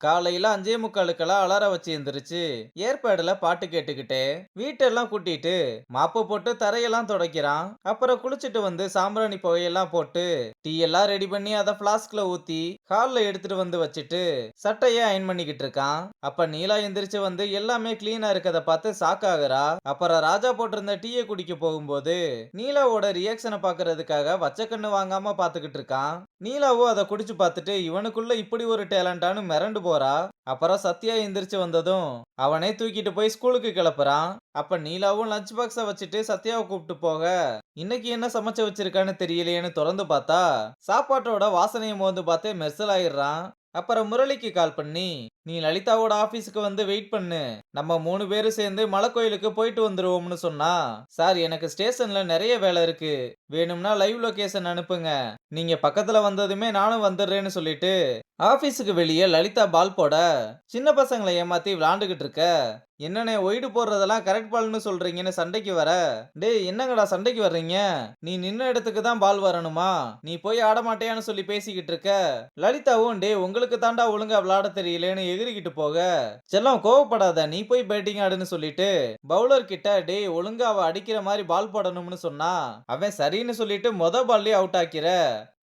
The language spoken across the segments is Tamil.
காலையில 5:45க்கெல்லாம் அலாரம் வச்சு எந்திரிச்சு ஏர்பேடுல பாட்டு கேட்டுக்கிட்டே வீட்டெல்லாம் கூட்டிட்டு மாப்பு போட்டு தரையெல்லாம் துடைக்கிறான். அப்புறம் குளிச்சுட்டு வந்து சாம்பிராணி புகையெல்லாம் போட்டு டீ எல்லாம் ரெடி பண்ணி அதை பிளாஸ்க்ல ஊத்தி ஹால்ல எடுத்துட்டு வந்து வச்சுட்டு சட்டையை அயன் பண்ணிக்கிட்டு இருக்கான். அப்ப நீலா எந்திரிச்சு வந்து எல்லாமே கிளீனா இருக்கத பார்த்து ஷாக் ஆகுறா. அப்புறம் ராஜா போட்டிருந்த டீயை குடிக்க போகும்போது நீலாவோட ரியாக்ஷனை பாக்குறதுக்காக வச்சக்கண்ணு வாங்காம பாத்துக்கிட்டு இருக்கான். நீலாவும் அதை குடிச்சு பார்த்துட்டு இவனுக்குள்ள இப்படி ஒரு டேலண்டானு மிரண்டு போறா. அப்புறம் சத்யா எந்திரிச்சு வந்ததும் அவனே தூக்கிட்டு போய் ஸ்கூலுக்கு கிளப்புறான். அப்ப நீலாவும் லஞ்ச் பாக்ஸ வச்சுட்டு சத்யாவை கூப்பிட்டு போக இன்னைக்கு என்ன சமைச்சு வச்சிருக்கான்னு தெரியலையேன்னு திறந்து பார்த்தா சாப்பாட்டோட வாசனையை மோந்து பார்த்தே மெர்சல் ஆயிடுறான். அப்புறம் முரளிக்கு கால் பண்ணி நீ லலிதாவோட ஆபீஸுக்கு வந்து வெயிட் பண்ணு, நம்ம 3 பேரும் சேர்ந்து மலை கோயிலுக்கு போயிட்டு வந்துருவோம்னு சொன்னா, சார் எனக்கு ஸ்டேஷன்ல நிறைய வேலை இருக்கு, வேணும்னா லைவ் லொகேஷன் அனுப்புங்க, நீங்க பக்கத்துல வந்ததுமே நானும் வந்துடுறேன்னு சொல்லிட்டு ஆபீஸுக்கு வெளியே லலிதா பால் போட சின்ன பசங்களை ஏமாத்தி விளாண்டுகிட்டு இருக்க என்னண்ணே ஒயிடு போடுறதெல்லாம் கரெக்ட் பால்னு சொல்றீங்கன்னு சண்டைக்கு வர, டேய் என்னங்கடா சண்டைக்கு வர்றீங்க, நீ நின்ன இடத்துக்கு தான் பால் வரணுமா, நீ போய் ஆட மாட்டேயான்னு சொல்லி பேசிக்கிட்டு இருக்க. லலிதாவும் டே உங்களுக்கு தாண்டா ஒழுங்கா விளையாட தெரியலேன்னு எகிரிக்கிட்டு போக, செல்லம் கோவப்படாத நீ போய் பேட்டிங் ஆடுன்னு சொல்லிட்டு பவுலர் கிட்ட டே ஒழுங்கா அவ அடிக்கிற மாதிரி பால் போடணும்னு சொன்னா அவன் சரின்னு சொல்லிட்டு மொத பால்லயே அவுட் ஆக்கிற.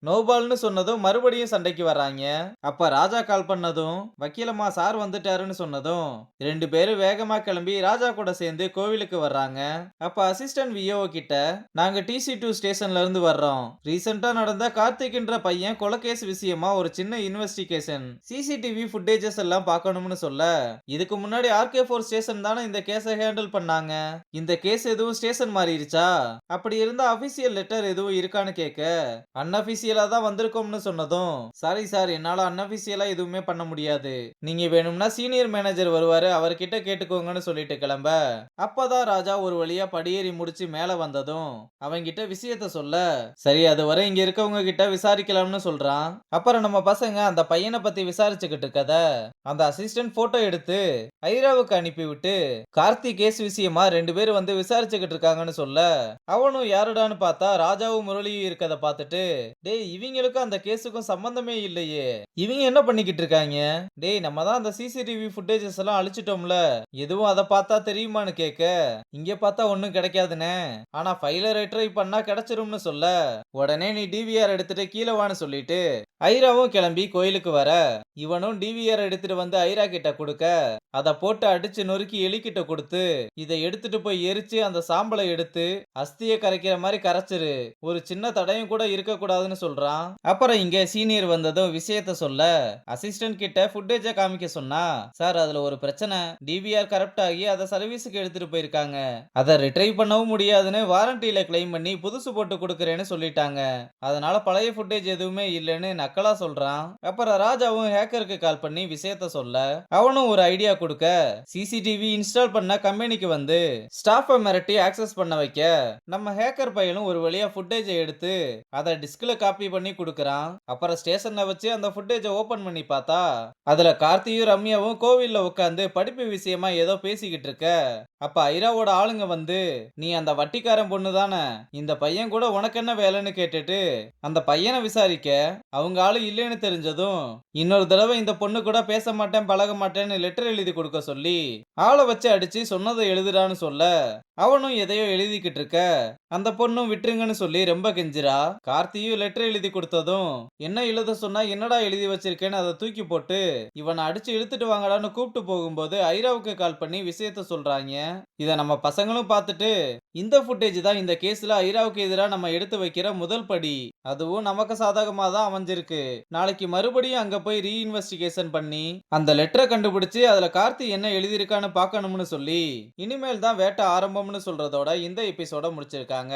நோபால்னு சொன்னதும் மறுபடியும் சண்டைக்கு வர்றாங்க. அப்ப ராஜா கால் பண்ணதும் வக்கீலம்மா சார் வந்துட்டாருன்னு சொன்னதும் 2 பேரும் வேகமா கிளம்பி ராஜா கூட சேர்ந்து கோவிலுக்கு வர்றாங்க. அப்ப அசிஸ்டன்ட் விஓ கிட்ட நாங்க TC2 ஸ்டேஷன்ல இருந்து வர்றோம், ரீசெண்டா நடந்த கார்த்திக்ன்ற பையன் கொலைகேஸ் விஷயமா ஒரு சின்ன இன்வெஸ்டிகேஷன், சிசிடிவி ஃபுட்டேஜஸ் எல்லாம் பார்க்கணும்னு சொல்ல, இதுக்கு முன்னாடி RK4 ஸ்டேஷன் தானே இந்த கேஸை ஹேண்டில் பண்ணாங்க, இந்த கேஸ் எதுவும் ஸ்டேஷன் மாறிடுச்சா, அப்படி இருந்தா அபிஷியல் லெட்டர் எதுவும் இருக்கான்னு கேட்க அன்அபிஷியல் தான் வந்திருக்கோம்னு சொன்னதும் சாரி சார் என்னால அன்அபிஷியலா எதுவுமே பண்ண முடியாது, நீங்க வேணும்னா சீனியர் மேனேஜர் வருவாரு அவர்கிட்ட கேட்டுக்கோங்கன்னு சொல்லிட்டு கிளம்ப, அப்பதான் ராஜா ஒரு வழியா படியேறி முடிச்சு மேல வந்ததும் அவங்கிட்ட விஷயத்த சொல்ல, சரி அதுவரை இங்க இருக்கவங்க கிட்ட விசாரிக்கலாம்னு சொல்றான். அப்புறம் நம்ம பசங்க அந்த பையனை பத்தி விசாரிச்சுக்கிட்டு இருக்கத அந்த அசிஸ்டன்ட் போட்டோ எடுத்து ஐராவுக்கு அனுப்பி விட்டு கார்த்திக் கேஸ் விஷயமா 2 பேரும் வந்து விசாரிச்சுக்கிட்டு இருக்காங்கன்னு சொல்ல, அவனும் யாருடான்னு பார்த்தா ராஜாவும் முரளியும் இருக்கத பார்த்துட்டு டேய் இவங்களுக்கும் அந்த கேஸுக்கும் சம்பந்தமே இல்லையே, இவங்க என்ன பண்ணிக்கிட்டு இருக்காங்க, டேய் நம்ம தான் அந்த சிசிடிவி ஃபுட்டேஜஸ் எல்லாம் அழிச்சிட்டோம்ல, எதுவும் அதை பார்த்தா தெரியுமான்னு கேட்க, இங்க பார்த்தா ஒண்ணும் கிடைக்காதுனே, ஆனா ஃபைல ரெட்ரை பண்ணா கிடைச்சிரும்னு சொல்ல, உடனே நீ டிவிஆர் எடுத்துட்டு கீழே வான்னு சொல்லிட்டு ஐராவும் கிளம்பி கோயிலுக்கு வர, இவனும் டிவிஆர் எடுத்துட்டு வந்து ஐரா கிட்ட கொடுக்க, அதை போட்டு அடிச்சு நொறுக்கி எலிக்கிட்ட கொடுத்து இதை எடுத்துட்டு போய் எரிச்சு அந்த சாம்பலை எடுத்து அஸ்தியை கரைக்கிற மாதிரி கரைச்சிரு, ஒரு சின்ன தடையும் கூட இருக்க கூடாதுன்னு சொல்றான். அப்புறம் இங்க சீனியர் வந்ததும் விஷயத்த சொல்ல அசிஸ்டன்ட் கிட்ட ஃபுட்டேஜ காமிக்க சொன்னா, சார் அதுல ஒரு பிரச்சனை, டிவிஆர் கரப்ட் ஆகி அதை சர்வீஸுக்கு எடுத்துட்டு போயிருக்காங்க, அதை ரிட்ரைவ் பண்ணவும் முடியாதுன்னு வாரண்டியில கிளைம் பண்ணி புதுசு போட்டு கொடுக்கறேன்னு சொல்லிட்டாங்க, அதனால பழைய ஃபுட்டேஜ் எதுவுமே இல்லைன்னு நக்கலா சொல்றான். அப்புறம் ராஜாவும் ஹேக்கருக்கு கால் பண்ணி விஷயத்த சொல்ல அவனும் ஒரு ஐடியா கொடுக்க, சிசிடிவி இன்ஸ்டால் பண்ண கம்பெனிக்கு வந்து ஸ்டாஃபை மிரட்டி ஆக்சஸ் பண்ண வைக்க நம்ம ஹேக்கர் பையனும் ஒரு வழியா ஃபுட்டேஜை எடுத்து அதை டிஸ்க்ல காப்பி பண்ணி கொடுக்கறான். அப்புறம் ஸ்டேஷன்ல வச்சு அந்த ஃபுட்டேஜை ஓபன் பண்ணி பார்த்தா அதுல கார்த்தியும் ரம்யாவும் கோவில்ல உட்காந்து படிப்பு விஷயமா ஏதோ பேசிக்கிட்டு இருக்க, அப்ப ஐராவோட ஆளுங்க வந்து நீ அந்த வட்டிக்காரன் பொண்ணு தானே, இந்த பையன் கூட உனக்கு என்ன வேலைன்னு கேட்டுட்டு அந்த பையனை விசாரிக்க அவங்க ஆளு இல்லைன்னு தெரிஞ்சதும் இன்னொரு தடவை இந்த பொண்ணு கூட பேச மாட்டேன் பழக மாட்டேன்னு லெட்டர் எழுதி கொடுக்க சொல்லி ஆளை வச்சு அடிச்சு சொன்னதை எழுதுறான்னு சொல்ல, அவனும் எதையோ எழுதிக்கிட்டு இருக்க அந்த பொண்ணும் விட்டுருங்கன்னு சொல்லி ரொம்ப கெஞ்சிரா. கார்த்தியும் லெட்டர் எழுதி கொடுத்ததும் என்ன எழுத சொன்னா என்னடா எழுதி வச்சிருக்கேன்னு அதை தூக்கி போட்டு இவனை அடிச்சு இழுத்துட்டு வாங்கடான்னு கூப்பிட்டு போகும்போது ஐராவுக்கு கால் பண்ணி விஷயத்த சொல்றாங்க. இத நம்ம பசங்களும் பார்த்துட்டு இந்த ஃபுட்டேஜ் தான் இந்த கேஸ்ல ஐராவுக்கு எதிராக நம்ம எடுத்து வைக்கிற முதல் படி, அதுவும் நமக்கு சாதகமா தான் அமைஞ்சிருக்கு, நாளைக்கு மறுபடியும் அங்க போய் ரீஇன்வெஸ்டிகேஷன் பண்ணி அந்த லெட்டரை கண்டுபிடிச்சு அதுல கார்த்தி என்ன எழுதியிருக்கான்னு பார்க்கணும்னு சொல்லி இனிமேல் தான் வேட்டை ஆரம்பம்னு சொல்றதோட இந்த எபிசோட முடிச்சிருக்காங்க.